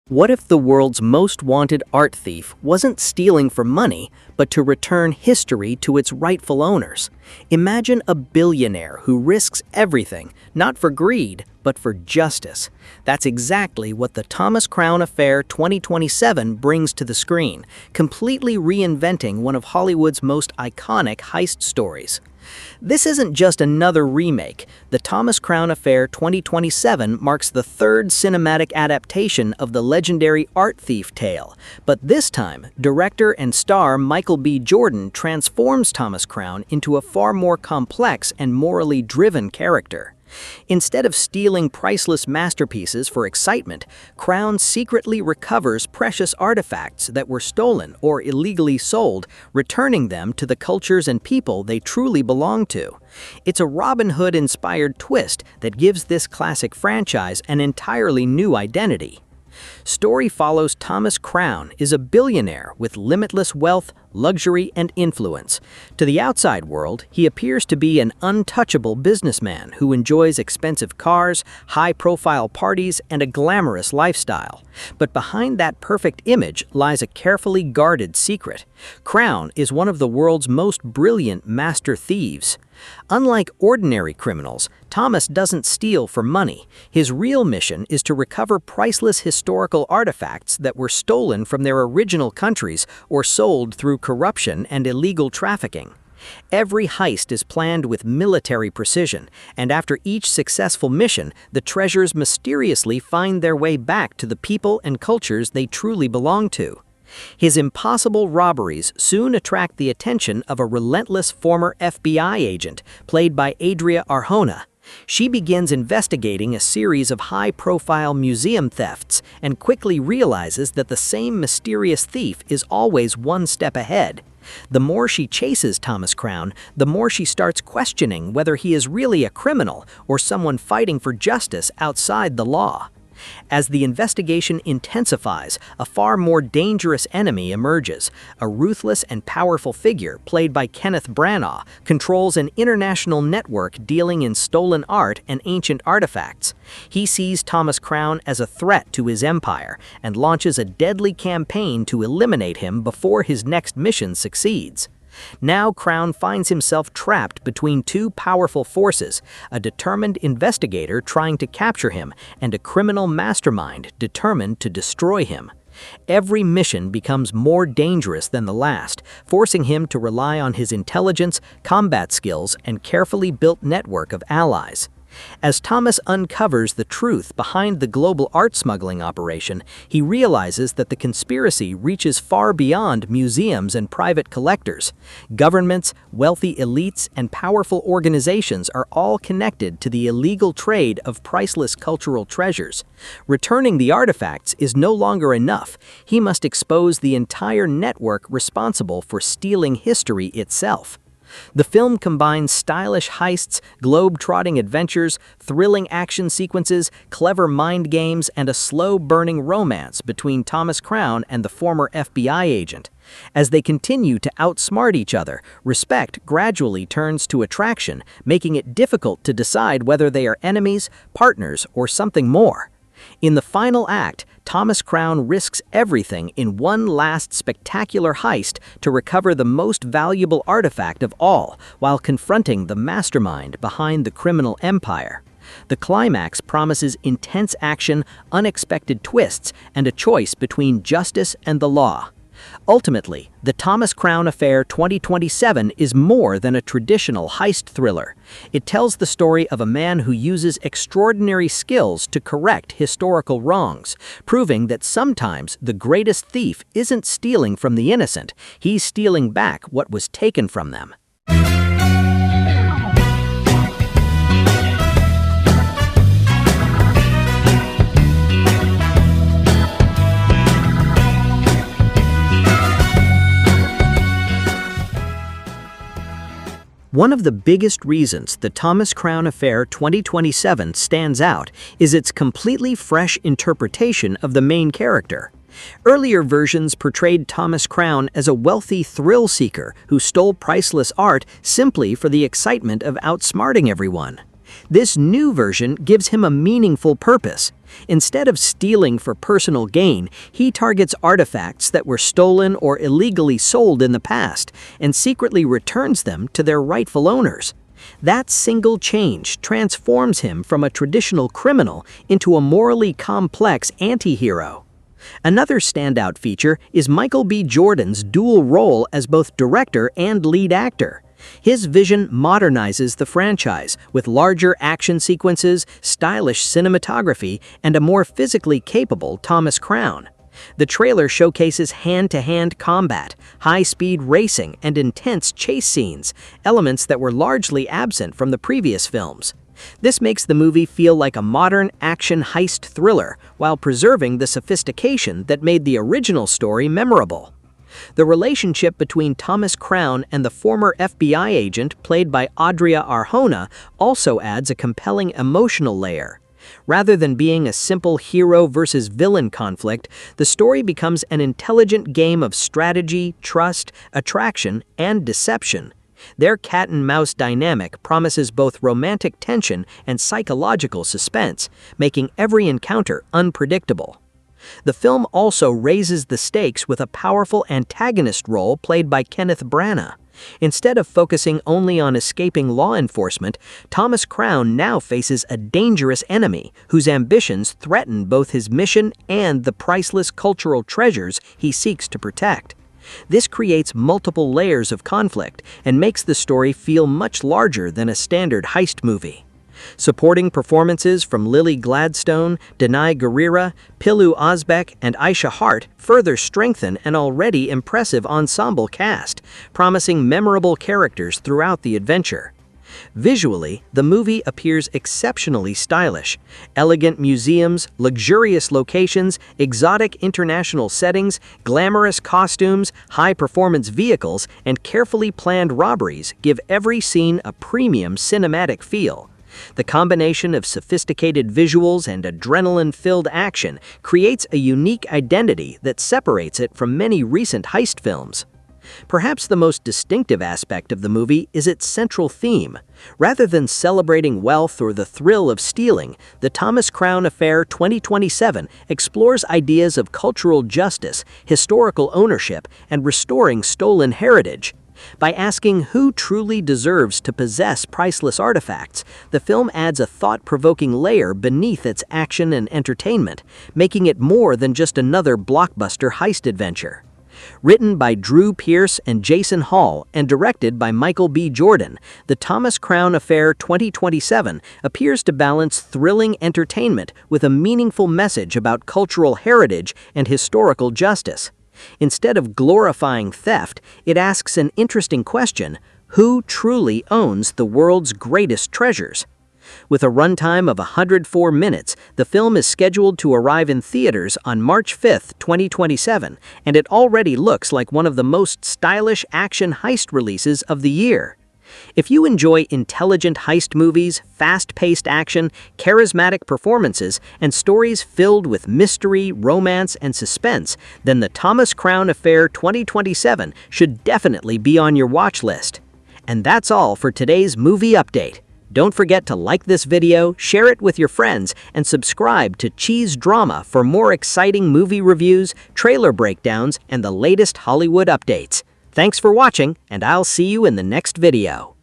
What if the world's most wanted art thief wasn't stealing for money, but to return history to its rightful owners? Imagine a billionaire who risks everything, not for greed, but for justice. That's exactly what the Thomas Crown Affair 2027 brings to the screen, completely reinventing one of Hollywood's most iconic heist stories. This isn't just another remake. The Thomas Crown Affair 2027 marks the third cinematic adaptation of the legendary art thief tale. But this time, director and star Michael B. Jordan transforms Thomas Crown into a far more complex and morally driven character. Instead of stealing priceless masterpieces for excitement, Crown secretly recovers precious artifacts that were stolen or illegally sold, returning them to the cultures and people they truly belong to. It's a Robin Hood-inspired twist that gives this classic franchise an entirely new identity. Story follows Thomas Crown is a billionaire with limitless wealth, luxury, and influence. To the outside world, he appears to be an untouchable businessman who enjoys expensive cars, high-profile parties, and a glamorous lifestyle. But behind that perfect image lies a carefully guarded secret. Crown is one of the world's most brilliant master thieves. Unlike ordinary criminals, Thomas doesn't steal for money. His real mission is to recover priceless historical artifacts that were stolen from their original countries or sold through corruption and illegal trafficking. Every heist is planned with military precision, and after each successful mission, the treasures mysteriously find their way back to the people and cultures they truly belong to. His impossible robberies soon attract the attention of a relentless former FBI agent, played by Adria Arjona. She begins investigating a series of high-profile museum thefts and quickly realizes that the same mysterious thief is always one step ahead. The more she chases Thomas Crown, the more she starts questioning whether he is really a criminal or someone fighting for justice outside the law. As the investigation intensifies, a far more dangerous enemy emerges. A ruthless and powerful figure, played by Kenneth Branagh, controls an international network dealing in stolen art and ancient artifacts. He sees Thomas Crown as a threat to his empire and launches a deadly campaign to eliminate him before his next mission succeeds. Now Crown finds himself trapped between two powerful forces, a determined investigator trying to capture him and a criminal mastermind determined to destroy him. Every mission becomes more dangerous than the last, forcing him to rely on his intelligence, combat skills, and carefully built network of allies. As Thomas uncovers the truth behind the global art smuggling operation, he realizes that the conspiracy reaches far beyond museums and private collectors. Governments, wealthy elites, and powerful organizations are all connected to the illegal trade of priceless cultural treasures. Returning the artifacts is no longer enough. He must expose the entire network responsible for stealing history itself. The film combines stylish heists, globe-trotting adventures, thrilling action sequences, clever mind games, and a slow-burning romance between Thomas Crown and the former FBI agent. As they continue to outsmart each other, respect gradually turns to attraction, making it difficult to decide whether they are enemies, partners, or something more. In the final act, Thomas Crown risks everything in one last spectacular heist to recover the most valuable artifact of all, while confronting the mastermind behind the criminal empire. The climax promises intense action, unexpected twists, and a choice between justice and the law. Ultimately, the Thomas Crown Affair 2027 is more than a traditional heist thriller. It tells the story of a man who uses extraordinary skills to correct historical wrongs, proving that sometimes the greatest thief isn't stealing from the innocent, he's stealing back what was taken from them. One of the biggest reasons the Thomas Crown Affair 2027 stands out is its completely fresh interpretation of the main character. Earlier versions portrayed Thomas Crown as a wealthy thrill seeker who stole priceless art simply for the excitement of outsmarting everyone. This new version gives him a meaningful purpose. Instead of stealing for personal gain, he targets artifacts that were stolen or illegally sold in the past and secretly returns them to their rightful owners. That single change transforms him from a traditional criminal into a morally complex anti-hero. Another standout feature is Michael B. Jordan's dual role as both director and lead actor. His vision modernizes the franchise with larger action sequences, stylish cinematography, and a more physically capable Thomas Crown. The trailer showcases hand-to-hand combat, high-speed racing, and intense chase scenes, elements that were largely absent from the previous films. This makes the movie feel like a modern action heist thriller while preserving the sophistication that made the original story memorable. The relationship between Thomas Crown and the former FBI agent played by Adria Arjona also adds a compelling emotional layer. Rather than being a simple hero versus villain conflict, the story becomes an intelligent game of strategy, trust, attraction, and deception. Their cat-and-mouse dynamic promises both romantic tension and psychological suspense, making every encounter unpredictable. The film also raises the stakes with a powerful antagonist role played by Kenneth Branagh. Instead of focusing only on escaping law enforcement, Thomas Crown now faces a dangerous enemy whose ambitions threaten both his mission and the priceless cultural treasures he seeks to protect. This creates multiple layers of conflict and makes the story feel much larger than a standard heist movie. Supporting performances from Lily Gladstone, Danai Gurira, Pilu Ozbek, and Aisha Hart further strengthen an already impressive ensemble cast, promising memorable characters throughout the adventure. Visually, the movie appears exceptionally stylish. Elegant museums, luxurious locations, exotic international settings, glamorous costumes, high-performance vehicles, and carefully planned robberies give every scene a premium cinematic feel. The combination of sophisticated visuals and adrenaline-filled action creates a unique identity that separates it from many recent heist films. Perhaps the most distinctive aspect of the movie is its central theme. Rather than celebrating wealth or the thrill of stealing, the Thomas Crown Affair 2027 explores ideas of cultural justice, historical ownership, and restoring stolen heritage. By asking who truly deserves to possess priceless artifacts, the film adds a thought-provoking layer beneath its action and entertainment, making it more than just another blockbuster heist adventure. Written by Drew Pearce and Jason Hall and directed by Michael B. Jordan, the Thomas Crown Affair 2027 appears to balance thrilling entertainment with a meaningful message about cultural heritage and historical justice. Instead of glorifying theft, it asks an interesting question: who truly owns the world's greatest treasures? With a runtime of 104 minutes, the film is scheduled to arrive in theaters on March 5, 2027, and it already looks like one of the most stylish action heist releases of the year. If you enjoy intelligent heist movies, fast-paced action, charismatic performances, and stories filled with mystery, romance, and suspense, then the Thomas Crown Affair 2027 should definitely be on your watch list. And that's all for today's movie update. Don't forget to like this video, share it with your friends, and subscribe to CheezeDrama for more exciting movie reviews, trailer breakdowns, and the latest Hollywood updates. Thanks for watching, and I'll see you in the next video.